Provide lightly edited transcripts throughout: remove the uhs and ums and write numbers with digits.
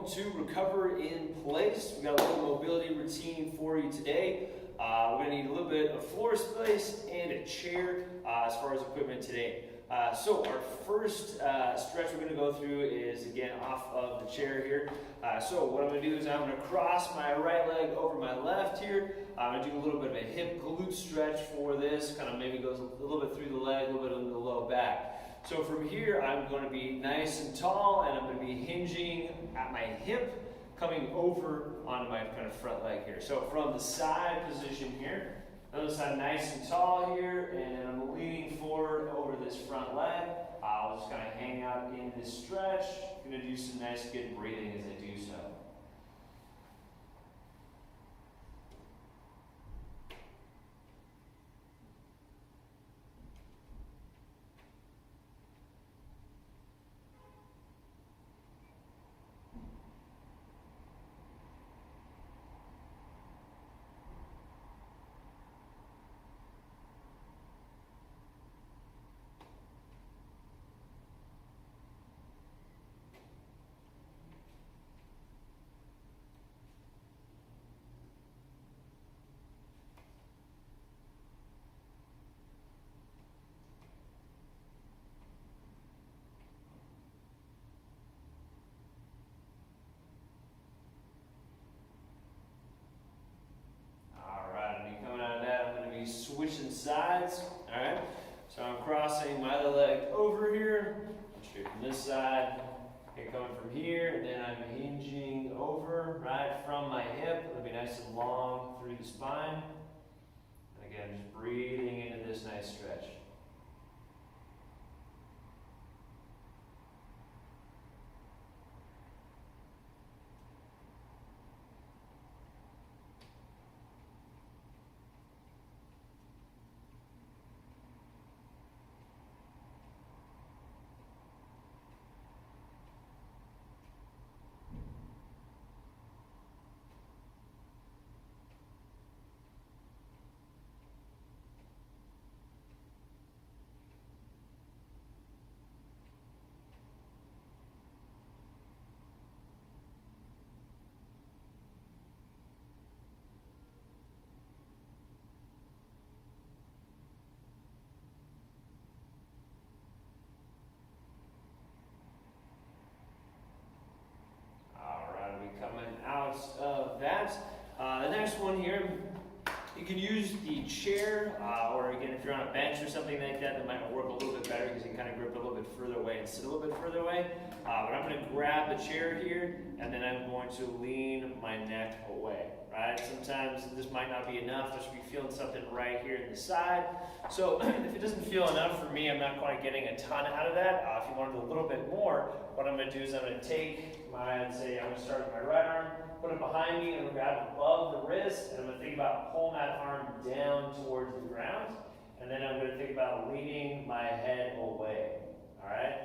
welcome to Recover in Place. We got a little mobility routine for you today. We're going to need a little bit of floor space and a chair as far as equipment today. So our first stretch we're going to go through is again off of the chair here. So what I'm going to do is I'm going to cross my right leg over my left here. I'm going to do a little bit of a hip glute stretch for this, kind of maybe goes a little bit through the leg, a little bit in the low back. So from here, I'm going to be nice and tall, and I'm going to be hinging at my hip, coming over onto my kind of front leg here. So from the side position here, other side nice and tall here, and I'm leaning forward over this front leg. I'll just kind of hang out in this stretch. I'm going to do some nice good breathing as I do so. Switching sides, all right? So I'm crossing my other leg over here, straight from this side, okay, coming from here, and then I'm hinging over, right, from my hip. It'll be nice and long through the spine. And again, just breathing into this nice stretch. Coming out of that. The next one here, you can use the chair, or again, if you're on a bench or something like that, that might work a little bit better because you can kind of grip a little bit further away and sit a little bit further away. But I'm going to grab the chair here, and then I'm going to lean my neck away, right? Sometimes this might not be enough. I should be feeling something right here in the side. So if it doesn't feel enough for me, I'm not quite getting a ton out of that. If you want to do a little bit more, what I'm going to do is I'm going to take my, I'm going to start with my right arm, put it behind me, and I'm going to grab it above the wrist, and I'm going to think about pulling that arm down towards the ground, and then I'm going to think about leaning my head away, all right?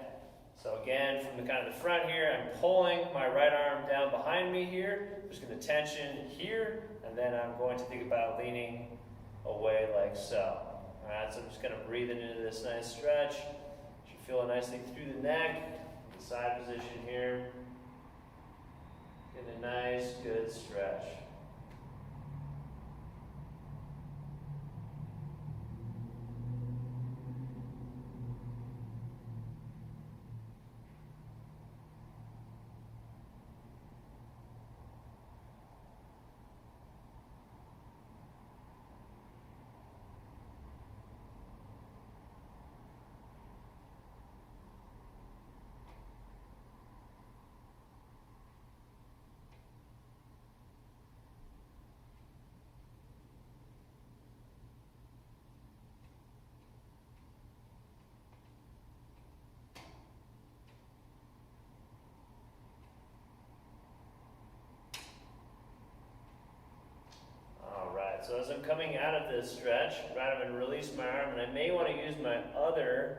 So again, from the kind of the front here, I'm pulling my right arm down behind me here, I'm just going to tension here, and then I'm going to think about leaning away like so. All right, so I'm just kind of breathing into this nice stretch. Should feel it nicely through the neck, the side position here. Get a nice, good stretch. So as I'm coming out of this stretch, right, I'm going to release my arm, and I may want to use my other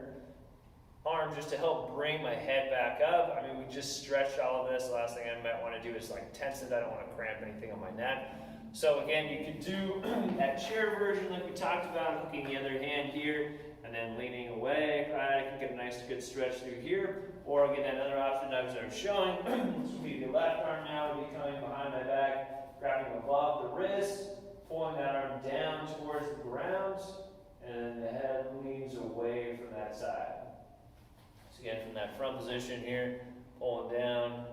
arm just to help bring my head back up. I mean, we just stretched all of this. The last thing I might want to do is like tense it. I don't want to cramp anything on my neck. So again, you could do that chair version like we talked about, hooking the other hand here, and and then leaning away, right? I can get a nice good stretch through here, or again, another option I was showing, this would be the left arm now would be coming behind my back, grabbing above the wrist, pulling that arm down towards the ground, and the head leans away from that side. So again, from that front position here, pulling down,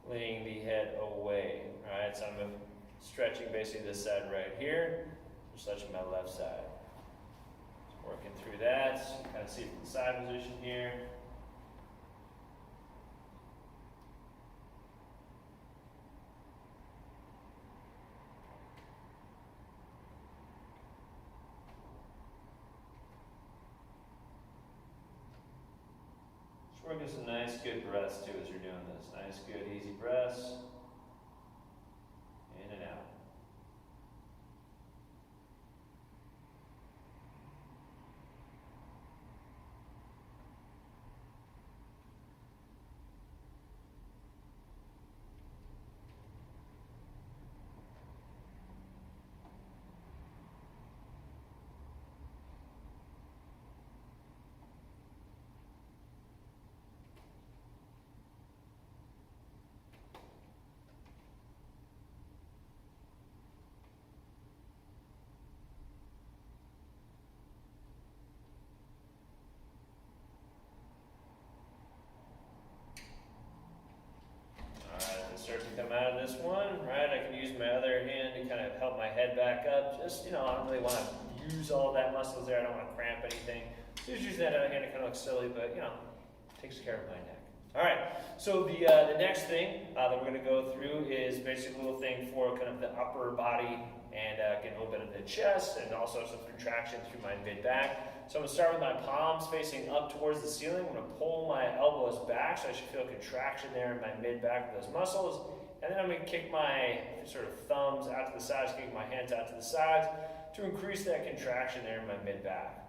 leaning the head away. All right, so I'm stretching basically this side right here, stretching my left side. Just working through that, kind of see from the side position here. Working some nice good breaths too as you're doing this. Nice good easy breaths. In and out. Start to come out of this one, right? I can use my other hand to kind of help my head back up. Just, I don't really want to use all that muscles there. I don't want to cramp anything. So just use that other hand. It kind of looks silly, but, takes care of my neck. All right, so the next thing that we're going to go through is basically a little thing for kind of the upper body and get a little bit of the chest and also some contraction through my mid-back. So I'm going to start with my palms facing up towards the ceiling. I'm going to pull my elbows back, so I should feel contraction there in my mid-back with those muscles. And then I'm going to kick my sort of thumbs out to the sides, kick my hands out to the sides to increase that contraction there in my mid-back.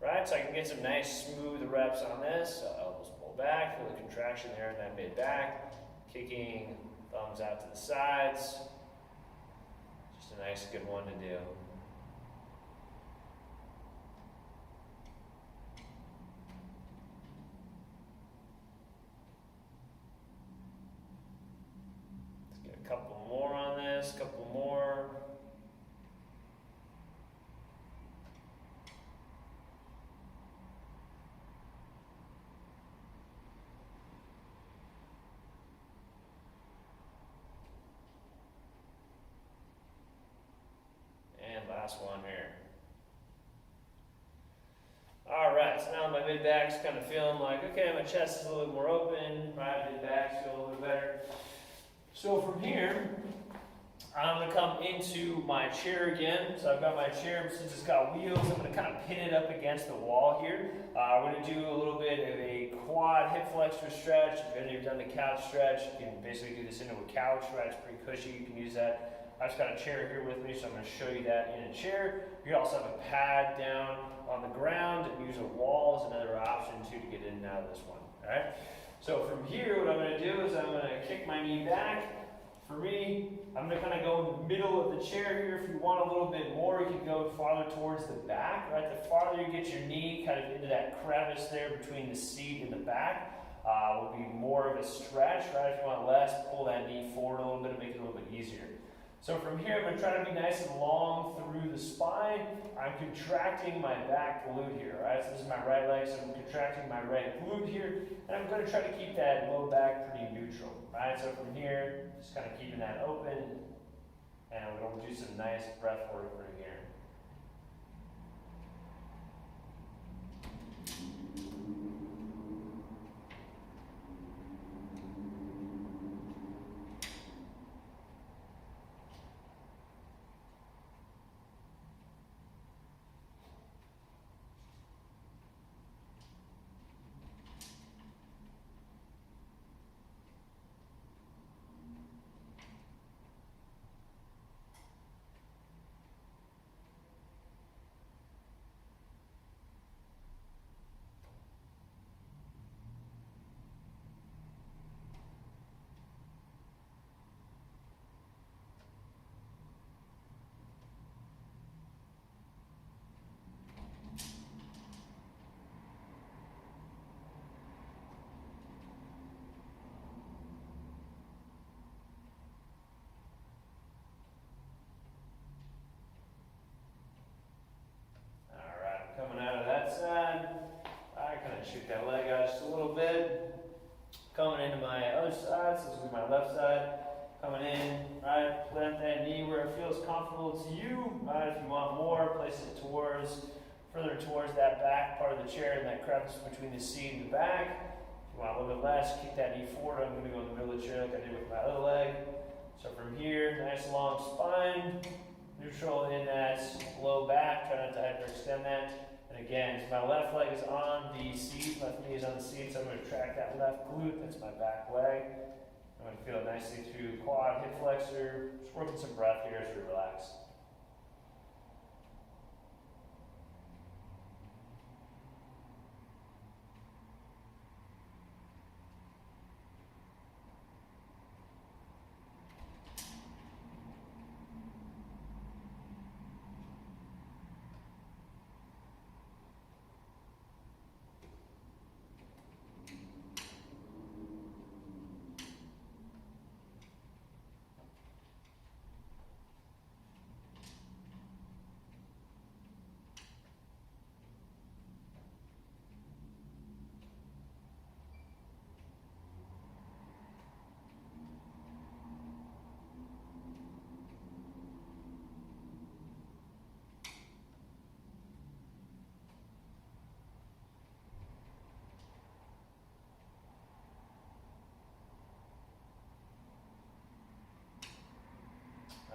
Right, so I can get some nice smooth reps on this. So elbows pull back, feel the contraction there in that mid-back. Kicking thumbs out to the sides. Just a nice good one to do. Couple more on this, couple more. And last one here. All right, so now my mid-back's kind of feeling like, okay, my chest is a little bit more open, right, mid-back's feel a little bit better. So from here, I'm going to come into my chair again. So I've got my chair, since it's got wheels, I'm going to kind of pin it up against the wall here. We're going to do a little bit of a quad hip flexor stretch. If you've done the couch stretch, you can basically do this into a couch, right? It's pretty cushy, you can use that. I've just got a chair here with me, so I'm going to show you that in a chair. You can also have a pad down on the ground and use a wall as another option too to get in and out of this one, all right? So from here, what I'm going to do is I'm going to kick my knee back. For me, I'm going to kind of go in the middle of the chair here. If you want a little bit more, you can go farther towards the back, right? The farther you get your knee kind of into that crevice there between the seat and the back, will be more of a stretch, right? If you want less, pull that knee forward a little bit and make it a little bit easier. So from here, I'm going to try to be nice and long through the spine. I'm contracting my back glute here, right? So this is my right leg, so I'm contracting my right glute here. And I'm going to try to keep that low back pretty neutral, right? So from here, just kind of keeping that open. And we're going to do some nice breath work from here. shoot that leg out just a little bit. Coming into my other side, so this will be my left side. Coming in, right, plant that knee where it feels comfortable to you. Right, if you want more, place it further towards that back part of the chair and that crevice between the seat and the back. If you want a little bit less, kick that knee forward. I'm going to go in the middle of the chair like I did with my other leg. So from here, nice long spine, neutral in that low back. Try not to hyperextend that. And again, so my left leg is on the seat, left knee is on the seat, so I'm going to track that left glute. That's my back leg. I'm going to feel it nicely through quad, hip flexor. Just working some breath here as we relax.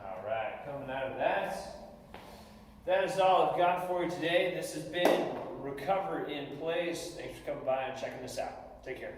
Alright, coming out of that is all I've got for you today. This has been Recover in Place. Thanks for coming by and checking this out. Take care.